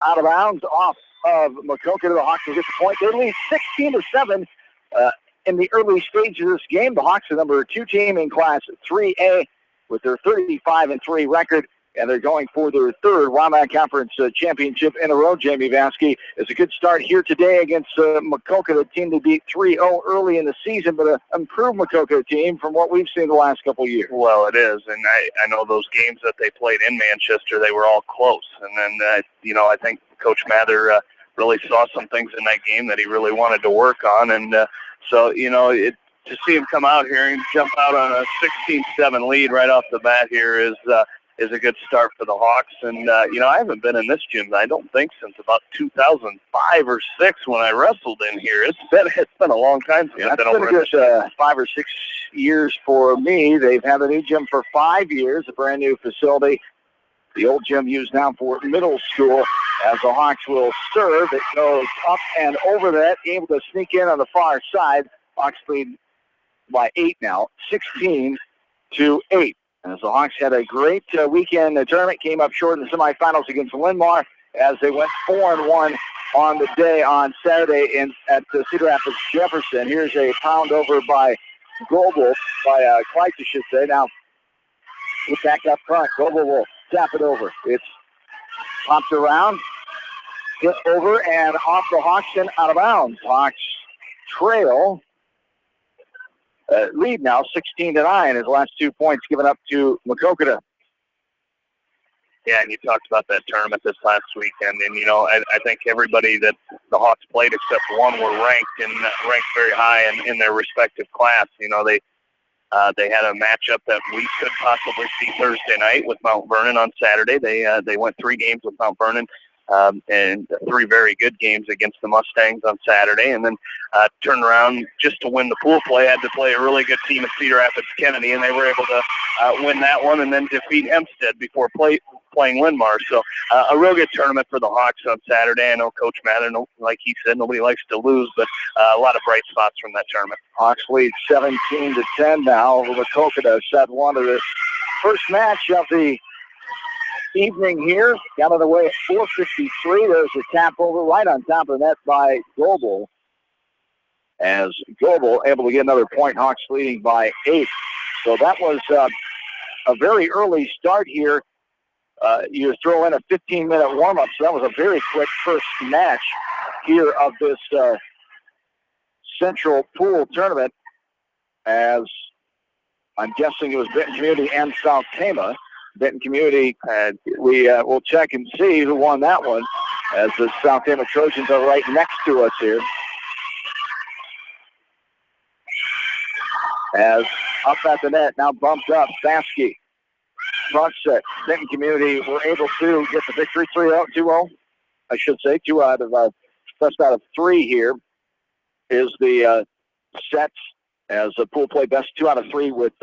out of bounds off of MAQUOKETA. The Hawks will get the point. They lead 16-7 in the early stages of this game. The Hawks are number 2 team in Class 3A with their 35-3 record, and they're going for their 3rd Wildcat Conference championship in a row. Jamie Vansky is a good start here today against MAQUOKETA, a team to beat 3-0 early in the season, but an improved MAQUOKETA team from what we've seen the last couple of years. Well, it is, and I know those games that they played in Manchester, they were all close, and then, I think Coach Mather really saw some things in that game that he really wanted to work on, and to see him come out here and jump out on a 16-7 lead right off the bat here is a good start for the Hawks. And, I haven't been in this gym, I don't think, since about 2005 or 6 when I wrestled in here. It's been a long time since I've been over here. It's been a good 5 or 6 years for me. They've had the new gym for 5 years, a brand new facility. The old gym used now for middle school. As the Hawks will serve, it goes up and over that, able to sneak in on the far side. Hawks lead by 8 now, 16-8. As the Hawks had a great weekend, the tournament came up short in the semifinals against Linmar as they went 4-1 on the day on Saturday at Cedar Rapids Jefferson. Here's a pound over by Global, by Kleitz, I should say. Now, get back up front. Global will tap it over. It's popped around, hit over, and off the Hawks and out of bounds. Hawks trail. Lead now 16-9. His last 2 points given up to MAQUOKETA. Yeah, and you talked about that tournament this last weekend, and I think everybody that the Hawks played except one were ranked very high in their respective class. They had a matchup that we could possibly see Thursday night with Mount Vernon on Saturday. They went 3 games with Mount Vernon. And 3 very good games against the Mustangs on Saturday, and then turned around just to win the pool play. Had to play a really good team at Cedar Rapids Kennedy, and they were able to win that one and then defeat Hempstead before playing Linmar. So a real good tournament for the Hawks on Saturday. I know Coach Mather, like he said, nobody likes to lose, but a lot of bright spots from that tournament. Hawks lead 17-10 now over MAQUOKETA. Set one of the first match of the evening here. Got out of the way at 4:53. There's a tap over right on top of the net by Global. As Global able to get another point, Hawks leading by 8. So that was a very early start here. You throw in a 15-minute warm-up, so that was a very quick first match here of this Central Pool tournament, as I'm guessing it was Benton Community and South Tama. Benton Community, we will check and see who won that one, as the South Tama Trojans are right next to us here. As up at the net, now bumped up, Vansky. Front set, Benton Community were able to get the victory, 2-0, I should say. 2 out of, best out of 3 here is the sets, as a pool play best 2 out of 3 with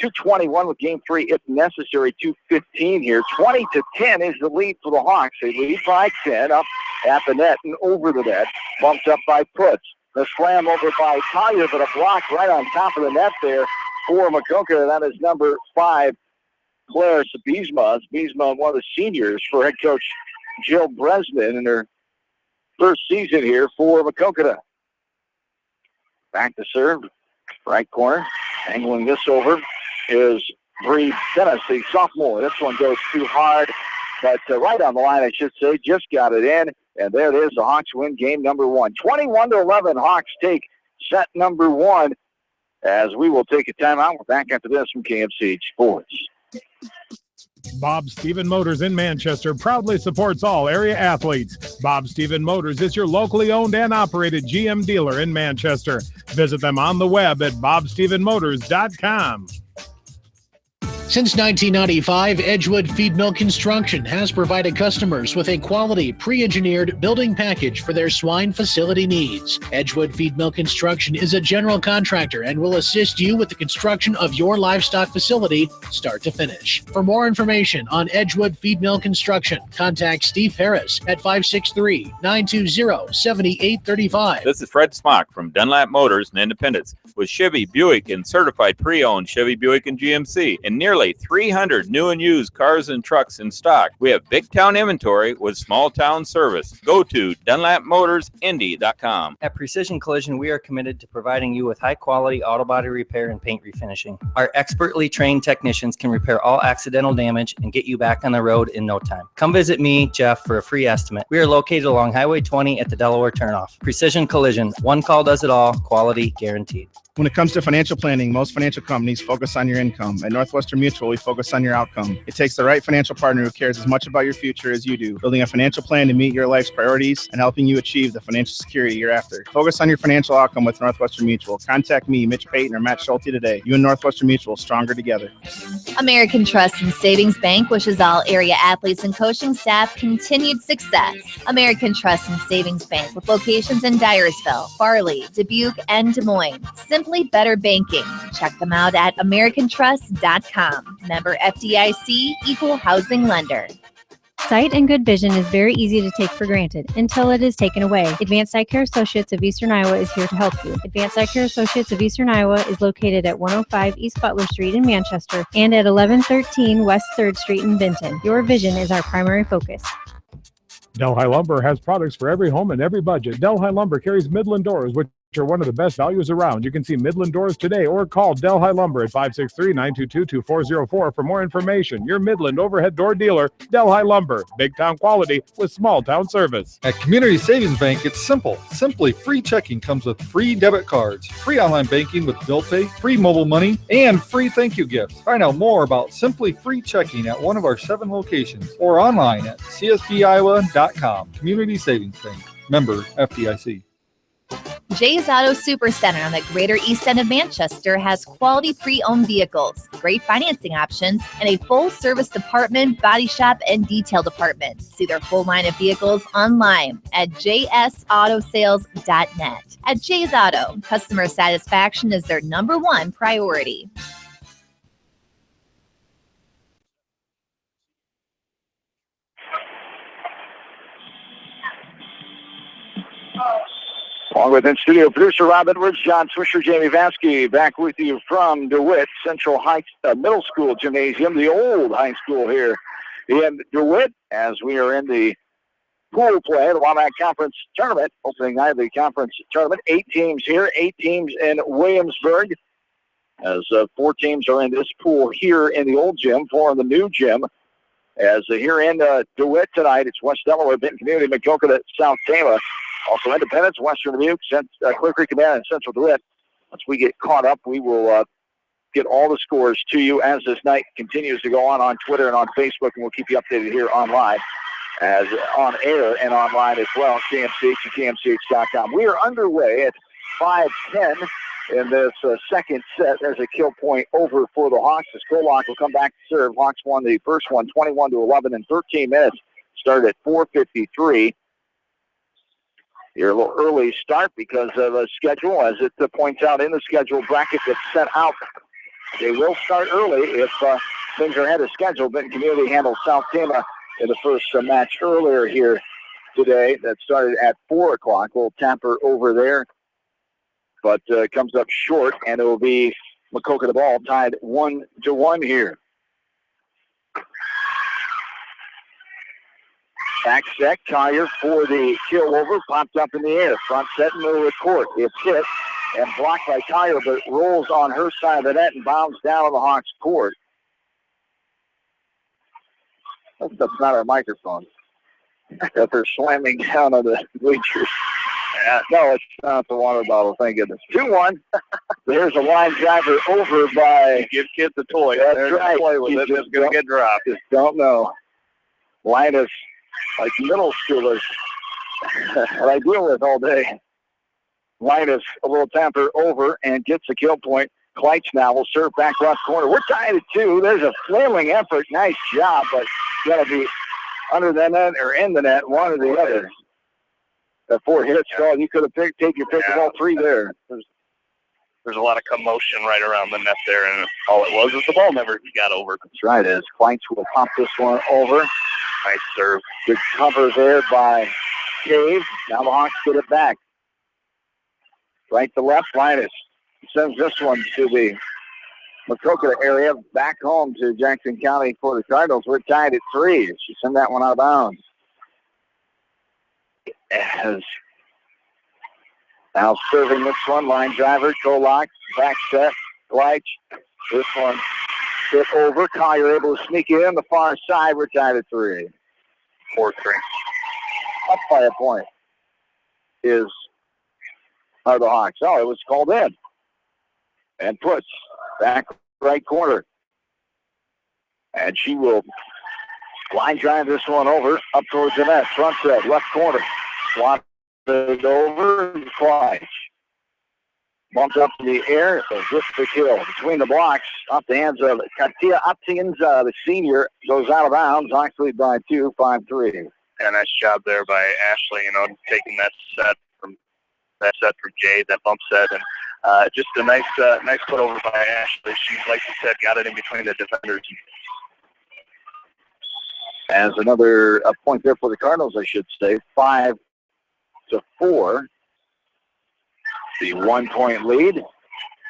2:21 with game 3 if necessary, 2:15 here. 20-10 is the lead for the Hawks. They lead by 10 up at the net and over the net. Bumped up by Putz. The slam over by Collier, but a block right on top of the net there for MAQUOKETA. That is number 5, Claire Sabizma. Sabizma, one of the seniors for head coach Jill Bresnan in her first season here for MAQUOKETA. Back to serve, right corner. Angling this over is Bree Dennis, the sophomore. This one goes too hard, but right on the line, I should say. Just got it in, and there it is. The Hawks win game number 1. 21-11, Hawks take set number 1, as we will take a timeout. We're back after this from KMCH Sports. Bob Stephen Motors in Manchester proudly supports all area athletes. Bob Stephen Motors is your locally owned and operated GM dealer in Manchester. Visit them on the web at bobstephenmotors.com. Since 1995, Edgewood Feed Mill Construction has provided customers with a quality, pre-engineered building package for their swine facility needs. Edgewood Feed Mill Construction is a general contractor and will assist you with the construction of your livestock facility, start to finish. For more information on Edgewood Feed Mill Construction, contact Steve Harris at 563-920-7835. This is Fred Smock from Dunlap Motors in Independence with Chevy, Buick, and certified pre-owned Chevy, Buick, and GMC in nearly nearly 300 new and used cars and trucks in stock. We have big town inventory with small town service. Go to DunlapMotorsIndy.com. At Precision Collision, we are committed to providing you with high-quality auto body repair and paint refinishing. Our expertly trained technicians can repair all accidental damage and get you back on the road in no time. Come visit me, Jeff, for a free estimate. We are located along Highway 20 at the Delaware turnoff. Precision Collision. One call does it all. Quality guaranteed. When it comes to financial planning, most financial companies focus on your income. At Northwestern Mutual, we focus on your outcome. It takes the right financial partner who cares as much about your future as you do, building a financial plan to meet your life's priorities and helping you achieve the financial security you're after. Focus on your financial outcome with Northwestern Mutual. Contact me, Mitch Payton, or Matt Schulte today. You and Northwestern Mutual, stronger together. American Trust and Savings Bank wishes all area athletes and coaching staff continued success. American Trust and Savings Bank with locations in Dyersville, Farley, Dubuque, and Des Moines. Simply better banking. Check them out at AmericanTrust.com. Member FDIC, Equal Housing Lender. Sight and good vision is very easy to take for granted until it is taken away. Advanced Eye Care Associates of Eastern Iowa is here to help you. Advanced Eye Care Associates of Eastern Iowa is located at 105 East Butler Street in Manchester and at 1113 West 3rd Street in Benton. Your vision is our primary focus. Delhi Lumber has products for every home and every budget. Delhi Lumber carries Midland doors, which are one of the best values around. You can see Midland doors today or call Delhi Lumber at 563-922-2404 for more information. Your Midland overhead door dealer, Delhi Lumber. Big town quality with small town service. At Community Savings Bank, it's simple. Simply free checking comes with free debit cards, free online banking with bill pay, free mobile money, and free thank you gifts. Find out more about Simply Free Checking at one of our 7 locations or online at csbiowa.com. Community Savings Bank. Member FDIC. Jay's Auto Supercenter on the Greater East End of Manchester has quality pre-owned vehicles, great financing options, and a full-service department, body shop, and detail department. See their full line of vehicles online at jsautosales.net. At Jay's Auto, customer satisfaction is their #1 priority. Along with in-studio producer Rob Edwards, John Swisher, Jamie Vansky, back with you from DeWitt Central High Middle School Gymnasium, the old high school here in DeWitt, as we are in the pool play, the Wabash Conference Tournament, opening night of the conference tournament. 8 teams here, 8 teams in Williamsburg, as 4 teams are in this pool here in the old gym, 4 in the new gym. As here in DeWitt tonight, it's West Delaware, Benton Community, MAQUOKETA, South Tama. Also Independence, Western Dubuque, Clear Creek Command, and Central DeWitt. Once we get caught up, we will get all the scores to you as this night continues to go on Twitter and on Facebook, and we'll keep you updated here online, as on air and online as well, KMCH and KMCH.com. We are underway at 5:10 in this second set. There's a kill point over for the Hawks. The Skolak will come back to serve. Hawks won the first one 21-11 in 13 minutes. Started at 4:53. Here a little early start because of a schedule, as it points out in the schedule bracket that's sent out. They will start early if things are ahead of schedule. Benton Community handled South Tama in the first match earlier here today. That started at 4 o'clock. A little tamper over there, but comes up short, and it will be MAQUOKETA ball tied 1-1 here. Back set, Collier for the kill over, popped up in the air. Front set, middle of the court. It's hit and blocked by Collier, but rolls on her side of the net and bounds down on the Hawks' court. That's not our microphone. That they're slamming down on the bleachers. No, it's not the water bottle, thank goodness. 2-1. There's a line driver over by... Give kids a toy. That's They're right. Play with it. It's going to get dropped. Just don't know. Linus, like middle schoolers that I deal with all day. Linus, a little tamper over and gets the kill point. Kleitz now will serve back left corner. We're tied at 2. There's a flailing effort. Nice job, but got to be under the net or in the net, one or the other. The 4 hits, Scott. You could have take your pick of all 3 there. There's a lot of commotion right around the net there, and all it was the ball never got over. That's right, as Kleitz will pop this one over. Nice serve. Good cover there by Cave. Now the Hawks get it back. Right to left, Linus sends this one to the MAQUOKETA area back home to Jackson County for the Cardinals. We're tied at 3. She sent that one out of bounds. As now serving this one, line driver, Kolak, back set, Gleich. This one hit over. Collier able to sneak it in the far side. We're tied at 3. 4-3. Up by a point are the Hawks. Oh, it was called in. And puts back right corner. And she will line drive this one over up towards the net. Front set, left corner. Swat it over. Gleich. Bumped up in the air. With the kill between the blocks. Off the hands of Katia Uptins, the senior, goes out of bounds. Hawks lead by 2, 5-3. And nice job there by Ashley, taking that set from Jade, that bump set, and just a nice put over by Ashley. She, like you said, got it in between the defenders. As another point there for the Cardinals, I should say, 5-4. The 1-point lead.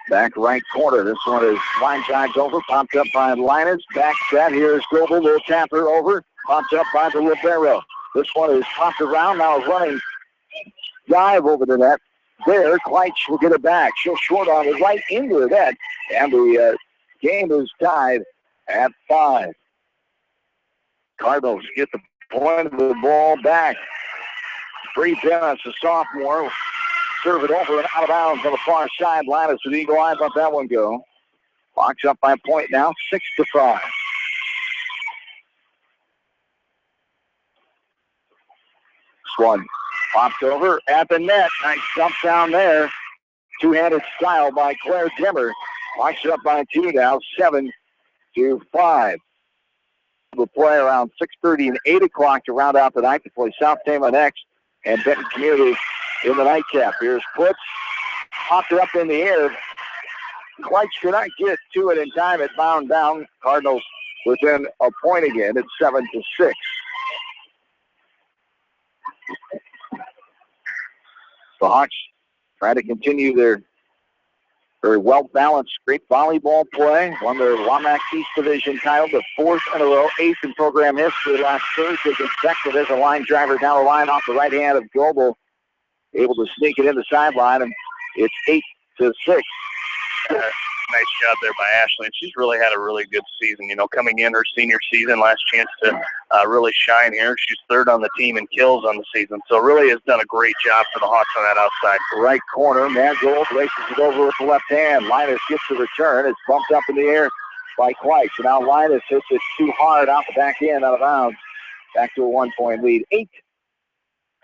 Back right corner. This one is line drives over, popped up by Linus. Back set. Here's Global. Little tapper over. Popped up by the Libero. This one is popped around. Now running dive over the net. There, Gleich will get it back. She'll short on it right into the net. And the game is tied at 5. Cardinals get the point of the ball back. Bree Dennis, a sophomore. Serve it over and out of bounds on the far side. Linus with eagle eye. Let that one go. Hawks up by a point now, 6-5. One popped over at the net. Nice jump down there. Two-handed style by Claire Dimmer. Hawks up by 2 now, 7-5. We'll play around 6:30 and 8 o'clock to round out the night to play South Tama next and Benton Community in the nightcap. Here's Putz. Popped it up in the air. Gleich could not get to it in time. It bound down. Cardinals within a point again. It's 7-6. The Hawks try to continue their very well-balanced, great volleyball play. Won their WAMAC East Division title, the 4th in a row, 8th in program history last Thursday. Consecutive as a line driver down the line off the right hand of Global. Able to sneak it in the sideline, and it's 8-6. Nice job there by Ashley. And she's really had a really good season. Coming in her senior season, last chance to really shine here. She's 3rd on the team in kills on the season. So really has done a great job for the Hawks on that outside. Right corner, Mangold races it over with the left hand. Linus gets the return. It's bumped up in the air by Gleich. So now Linus hits it too hard out the back end, out of bounds. Back to a 1-point lead,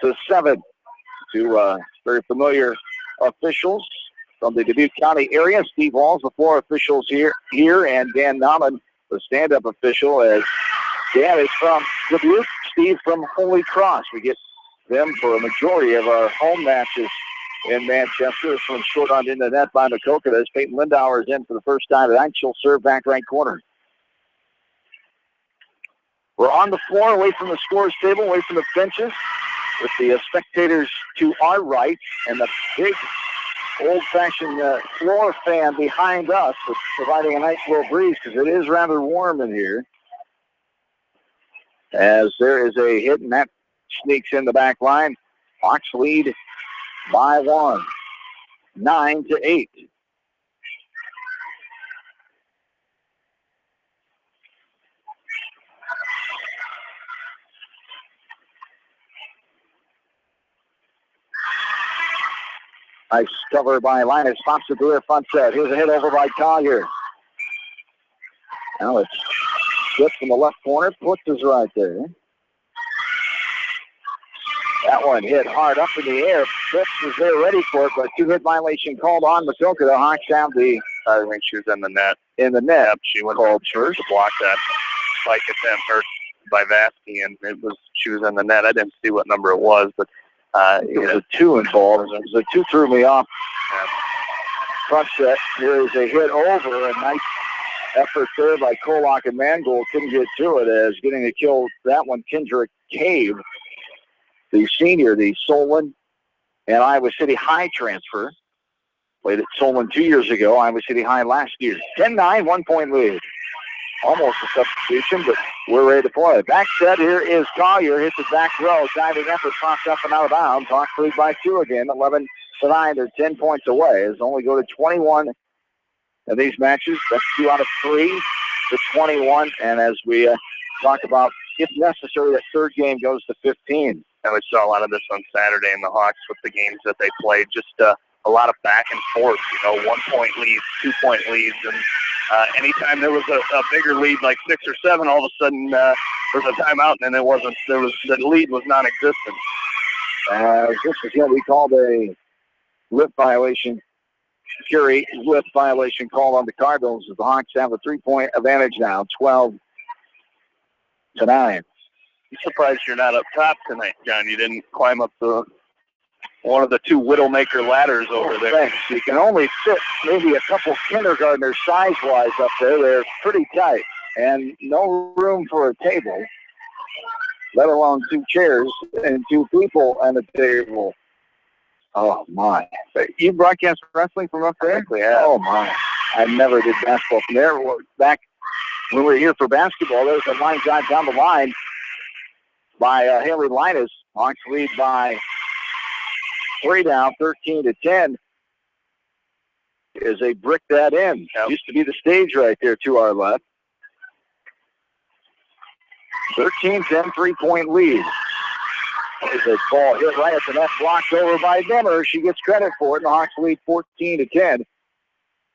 8-7. To very familiar officials from the Dubuque County area. Steve Walls, the floor officials here, and Dan Nauman, the stand-up official, as Dan is from Dubuque, Steve from Holy Cross. We get them for a majority of our home matches in Manchester. This one's short on into the net by MAQUOKETA as Peyton Lindauer is in for the first time tonight. She'll serve back right corner. We're on the floor, away from the scores table, away from the benches, with the spectators to our right and the big old-fashioned floor fan behind us, providing a nice little breeze because it is rather warm in here. As there is a hit, and that sneaks in the back line. Hawks lead by 1, 9-8. Nice cover by Linus. Pops it to her front set. Here's a hit over by Collier. Now it's slipped from the left corner. Putz is right there. That one hit hard up in the air. Putz was there ready for it, but 2-hit violation called on MAQUOKETA. Hawks have the... I think she was in the net. In the net. Yep, she went called first to block that spike attempt first by Vasky, and she was in the net. I didn't see what number it was, but it was a 2 involved. It was a 2 threw me off. Front set. Here is a hit over. A nice effort there by Kolak and Mangold. Couldn't get to it as getting a kill. That one, Kendra Cave, the senior, the Solon and Iowa City High transfer. Played at Solon 2 years ago, Iowa City High last year. 10-9, 1-point lead. Almost a substitution, but we're ready to play. Back set, here is Collier. Hits the back row. Diving effort, pops up and out of bounds. Hawks lead by 2 again. 11-9. They're 10 points away. As only go to 21 in these matches. That's 2 out of 3 to 21. And as we talk about, if necessary, that third game goes to 15. And we saw a lot of this on Saturday in the Hawks with the games that they played. Just a lot of back and forth, 1-point leads, 2-point leads, and anytime there was a bigger lead, like 6 or 7, all of a sudden there's a timeout, and it wasn't. The lead was non-existent. This is going to be called a lift violation. Curie lift violation called on the Cardinals. The Hawks have a 3-point advantage now, 12-9. I'm surprised you're not up top tonight, John. You didn't climb up one of the 2 Widowmaker ladders over there. Thanks. You can only fit maybe a couple kindergartners size-wise up there. They're pretty tight. And no room for a table, let alone 2 chairs and 2 people on the table. Oh, my. You broadcast wrestling from up there? Yeah. Oh, my. I never did basketball from there. Back when we were here for basketball, there was a line drive down the line by Haley Linus. Hawks lead by 3 now, 13-10, as they brick that in. Yep. Used to be the stage right there to our left. 13-10, 3-point lead. There's a ball hit right at the net, blocked over by Demmer. She gets credit for it, and the Hawks lead 14-10.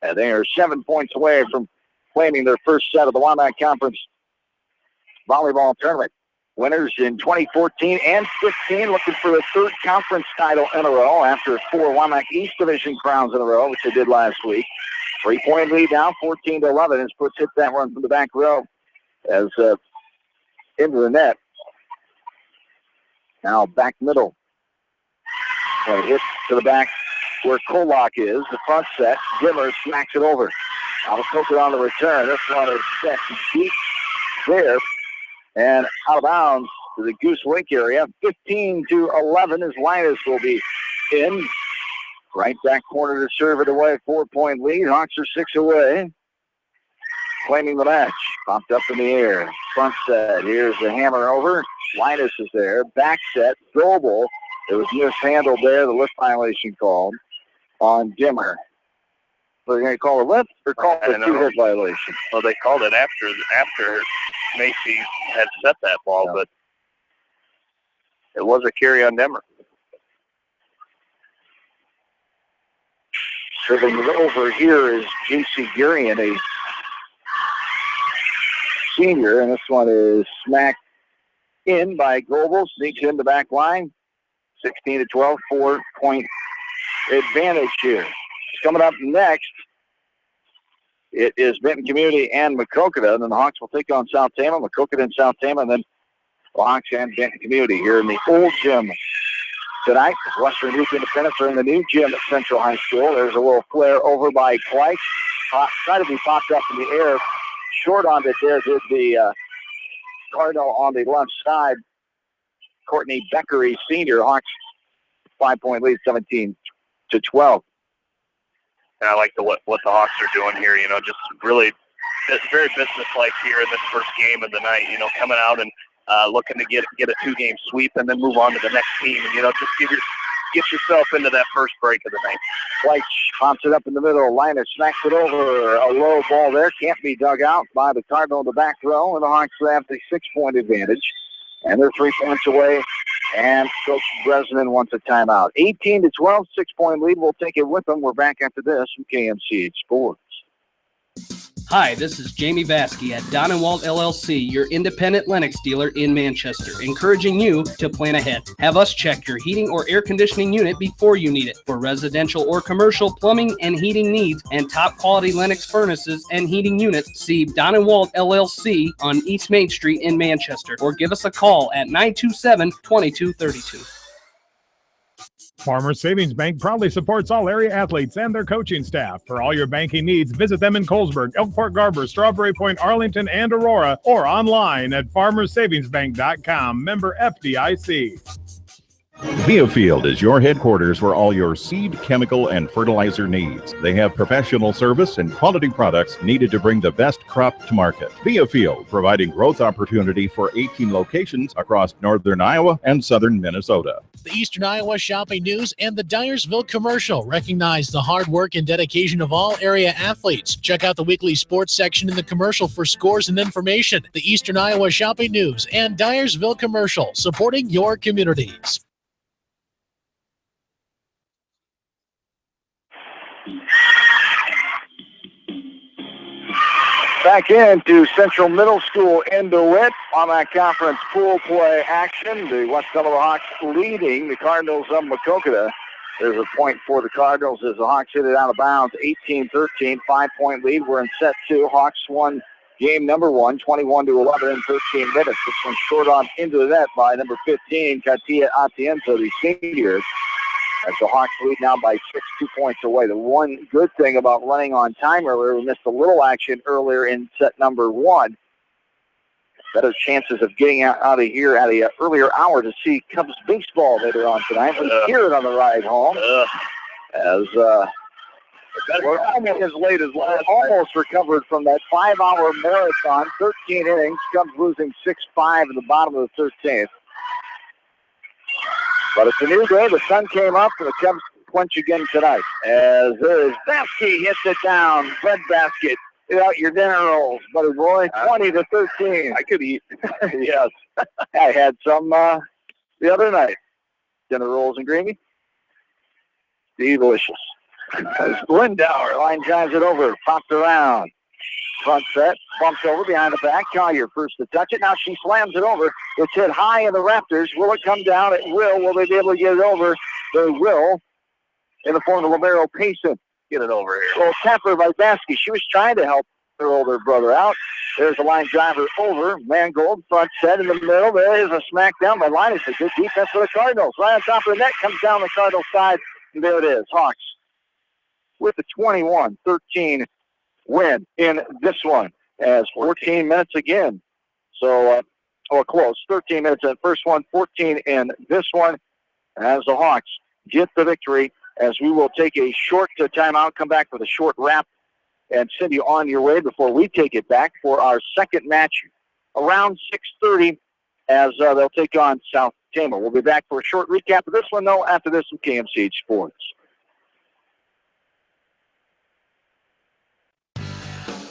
And they are 7 points away from claiming their first set of the WAMAC Conference volleyball tournament. Winners in 2014 and 15, looking for the 3rd conference title in a row after 4 WAMAC East Division crowns in a row, which they did last week. 3-point lead now, 14-11, as Puts hit that one from the back row as into the net. Now back middle. Hit to the back where Kolak is. The front set. Dimmer smacks it over. MAQUOKETA on the return. This one is set deep there. And out of bounds to the Goose Lake area. 15-11 as Linus will be in. Right back corner to serve it away. 4-point lead. Hawks are 6 away. Claiming the match. Popped up in the air. Front set. Here's the hammer over. Linus is there. Back set. Doble. It was mishandled there. The lift violation called on Dimmer. They're going to call a lift or call it a 2-hit violation? Well, they called it after Macy had set that ball, but it was a carry on Demmer. Serving it over here is J.C. Gurian, a senior, and this one is smacked in by Goebel. Sneaks in the back line. 16-12, 4-point advantage here. Coming up next, it is Benton Community and MAQUOKETA, and then the Hawks will take on South Tama, MAQUOKETA and South Tama, and then the Hawks and Benton Community here in the old gym tonight. Western Duke Independents are in the new gym at Central High School. There's a little flare over by Kleich. Tried to be popped up in the air. Short on it there did the Cardinal on the left side. Courtney Beckery, senior. Hawks 5-point lead, 17-12. And I like what the Hawks are doing here, just really it's very businesslike here in this first game of the night, coming out and looking to get a 2-game sweep and then move on to the next team and, just get yourself into that first break of the night. White pops it up in the middle. Linus smacks it over. A low ball there. Can't be dug out by the Cardinal in the back row, and the Hawks have the 6-point advantage. And they're 3 points away, and Coach Bresnan wants a timeout. 18-12, 6-point lead. We'll take it with them. We're back after this from KMCH Sports. Hi, this is Jamie Vasky at Don & Walt LLC, your independent Lennox dealer in Manchester, encouraging you to plan ahead. Have us check your heating or air conditioning unit before you need it. For residential or commercial plumbing and heating needs and top quality Lennox furnaces and heating units, see Don & Walt LLC on East Main Street in Manchester, or give us a call at 927-2232. Farmers Savings Bank proudly supports all area athletes and their coaching staff. For all your banking needs, visit them in Colesburg, Elkport Garber, Strawberry Point, Arlington, and Aurora, or online at farmersavingsbank.com. Member FDIC. Viafield is your headquarters for all your seed, chemical, and fertilizer needs. They have professional service and quality products needed to bring the best crop to market. Viafield, providing growth opportunity for 18 locations across northern Iowa and southern Minnesota. The Eastern Iowa Shopping News and the Dyersville Commercial recognize the hard work and dedication of all area athletes. Check out the weekly sports section in the commercial for scores and information. The Eastern Iowa Shopping News and Dyersville Commercial, supporting your communities. Back into Central Middle School in DeWitt on that conference pool play action. The West Delaware Hawks leading the Cardinals of MAQUOKETA. There's a point for the Cardinals as the Hawks hit it out of bounds. 18-13, 5-point lead. We're in set 2. Hawks won game number 1, 21-11 in 13 minutes. This one short on into the net by number 15, Katia Atienza, the senior. As the Hawks lead now by 6, 2 points away. The one good thing about running on time earlier, we missed a little action earlier in set number 1. Better chances of getting out of here at an earlier hour to see Cubs baseball later on tonight. We hear it on the ride home. As we're almost as late as almost recovered from that 5-hour marathon. 13 innings. Cubs losing 6-5 in the bottom of the 13th. But it's a new day. The sun came up, and the Cubs clinch again tonight. As there is Baskey hits it down. Bread basket. Get out your dinner rolls, buddy boy. 20-13. I could eat. Yes. I had some the other night. Dinner rolls and gravy. Delicious. As Lindauer line drives it over. Popped around. Front set, bumps over behind the back. Collier first to touch it. Now she slams it over. It's hit high in the rafters. Will it come down? It will. Will they be able to get it over? They will. In the form of Libero Payson. Get it over here. Well, tapper by Baskey. She was trying to help her older brother out. There's a line driver over. Mangold, front set in the middle. There is a smackdown by Linus. A good defense for the Cardinals. Right on top of the net, comes down the Cardinals side. And there it is. Hawks with the 21-13 win in this one as 14 minutes again. So, close. 13 minutes in the first one, 14 in this one as the Hawks get the victory. As we will take a short timeout, come back with a short wrap, and send you on your way before we take it back for our second match around 6:30 as they'll take on South Tama. We'll be back for a short recap of this one, though, after this from KMCH Sports.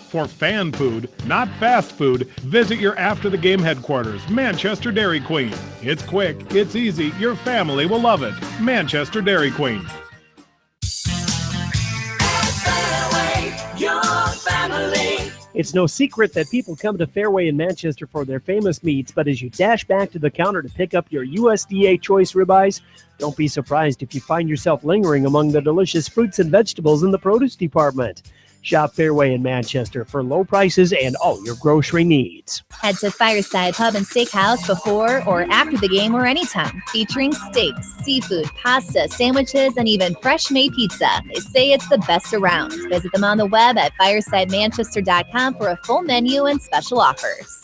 For fan food, not fast food, visit your after-the-game headquarters, Manchester Dairy Queen. It's quick, it's easy, your family will love it. Manchester Dairy Queen. It's no secret that people come to Fairway in Manchester for their famous meats, but as you dash back to the counter to pick up your USDA choice ribeyes, don't be surprised if you find yourself lingering among the delicious fruits and vegetables in the produce department. Shop Fairway in Manchester for low prices and all your grocery needs. Head to Fireside Pub and Steakhouse before or after the game or anytime, featuring steaks, seafood, pasta, sandwiches, and even fresh-made pizza. They say it's the best around. Visit them on the web at firesidemanchester.com for a full menu and special offers.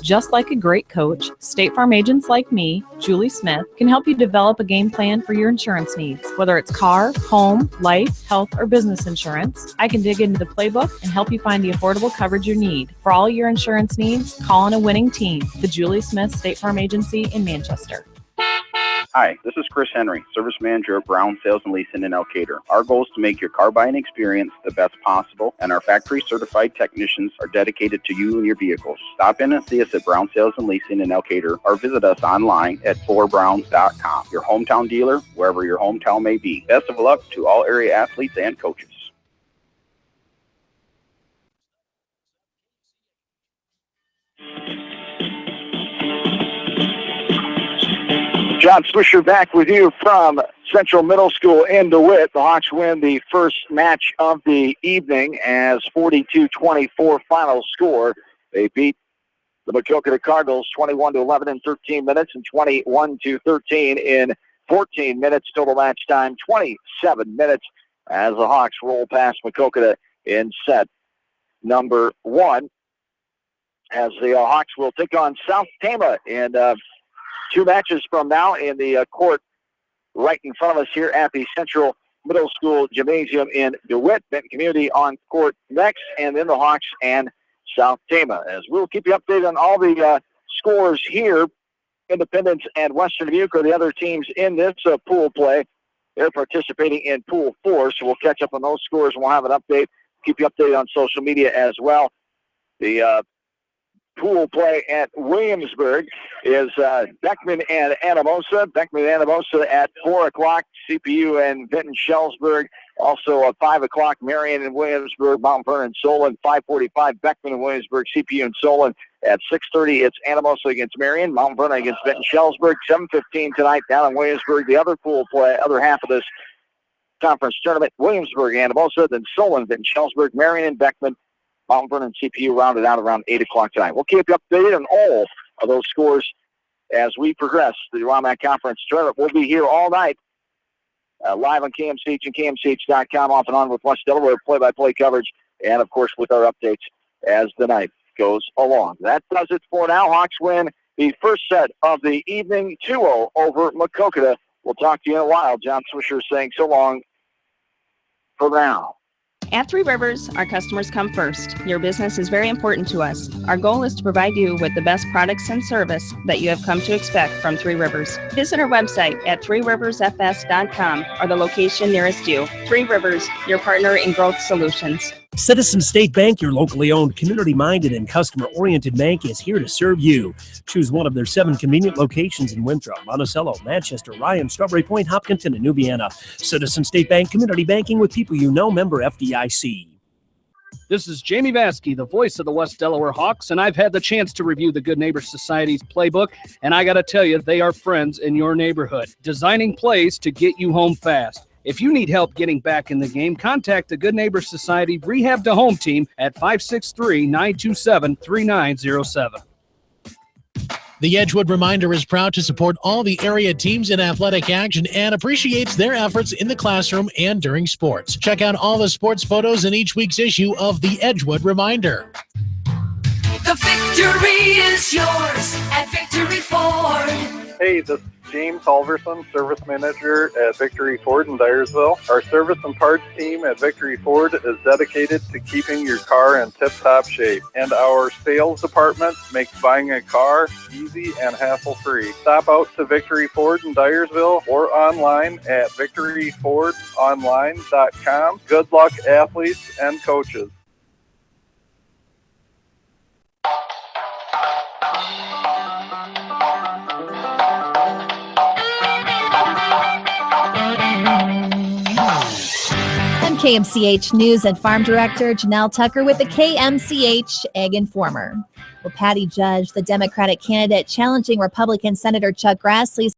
Just like a great coach, State Farm agents like me, Julie Smith, can help you develop a game plan for your insurance needs. Whether it's car, home, life, health, or business insurance, I can dig into the playbook and help you find the affordable coverage you need. For all your insurance needs, call on a winning team, the Julie Smith State Farm Agency in Manchester. Hi, this is Chris Henry, Service Manager of Brown Sales and Leasing in Elkader. Our goal is to make your car buying experience the best possible, and our factory-certified technicians are dedicated to you and your vehicles. Stop in and see us at Brown Sales and Leasing in Elkader, or visit us online at ForBrowns.com. Your hometown dealer, wherever your hometown may be. Best of luck to all area athletes and coaches. John Swisher back with you from Central Middle School in DeWitt. The Hawks win the first match of the evening as 42-24 final score. They beat the MAQUOKETA Cardinals 21-11 in 13 minutes and 21-13 in 14 minutes. Total match time 27 minutes as the Hawks roll past MAQUOKETA in set number 1. As the Hawks will take on South Tama in 2 matches from now in the court right in front of us here at the Central Middle School Gymnasium in DeWitt. Benton Community on court next, and then the Hawks and South Tama. As we'll keep you updated on all the scores here. Independence and Western Dubuque are the other teams in this pool play. They're participating in Pool 4, so we'll catch up on those scores and we'll have an update. Keep you updated on social media as well. The pool play at Williamsburg is Beckman and Anamosa. Beckman and Anamosa at 4 o'clock. CPU and Vinton Shellsburg. Also at 5 o'clock, Marion and Williamsburg, Mount Vernon and Solon. 5:45, Beckman and Williamsburg, CPU and Solon. At 6:30, it's Anamosa against Marion, Mount Vernon against Vinton Shellsburg. 7:15 tonight down in Williamsburg. The other pool play, other half of this conference tournament, Williamsburg, Anamosa, then Solon, Vinton Shellsburg, Marion and Beckman. Mount Vernon and CPU rounded out around 8 o'clock tonight. We'll keep you updated on all of those scores as we progress. The ROMAC Conference tournament will be here all night, live on KMCH and KMCH.com, off and on with West Delaware play-by-play coverage, and, of course, with our updates as the night goes along. That does it for now. Hawks win the first set of the evening, 2-0 over MAQUOKETA. We'll talk to you in a while. John Swisher saying so long for now. At Three Rivers, our customers come first. Your business is very important to us. Our goal is to provide you with the best products and service that you have come to expect from Three Rivers. Visit our website at threeriversfs.com or the location nearest you. Three Rivers, your partner in growth solutions. Citizen State Bank, your locally owned, community-minded, and customer-oriented bank, is here to serve you. Choose one of their 7 convenient locations in Winthrop, Monticello, Manchester, Ryan, Strawberry Point, Hopkinton, and Nubiana. Citizen State Bank, community banking with people you know, member FDIC. This is Jamie Vaskey, the voice of the West Delaware Hawks, and I've had the chance to review the Good Neighbor Society's playbook, and I got to tell you, they are friends in your neighborhood, designing plays to get you home fast. If you need help getting back in the game, contact the Good Neighbor Society Rehab to Home team at 563-927-3907. The Edgewood Reminder is proud to support all the area teams in athletic action and appreciates their efforts in the classroom and during sports. Check out all the sports photos in each week's issue of the Edgewood Reminder. The victory is yours at Victory Ford. Hey, this is James Halverson, Service Manager at Victory Ford in Dyersville. Our service and parts team at Victory Ford is dedicated to keeping your car in tip-top shape. And our sales department makes buying a car easy and hassle-free. Stop out to Victory Ford in Dyersville or online at victoryfordonline.com. Good luck, athletes and coaches. KMCH News and Farm Director Janelle Tucker with the KMCH Ag Informer. Well, Patty Judge, the Democratic candidate challenging Republican Senator Chuck Grassley's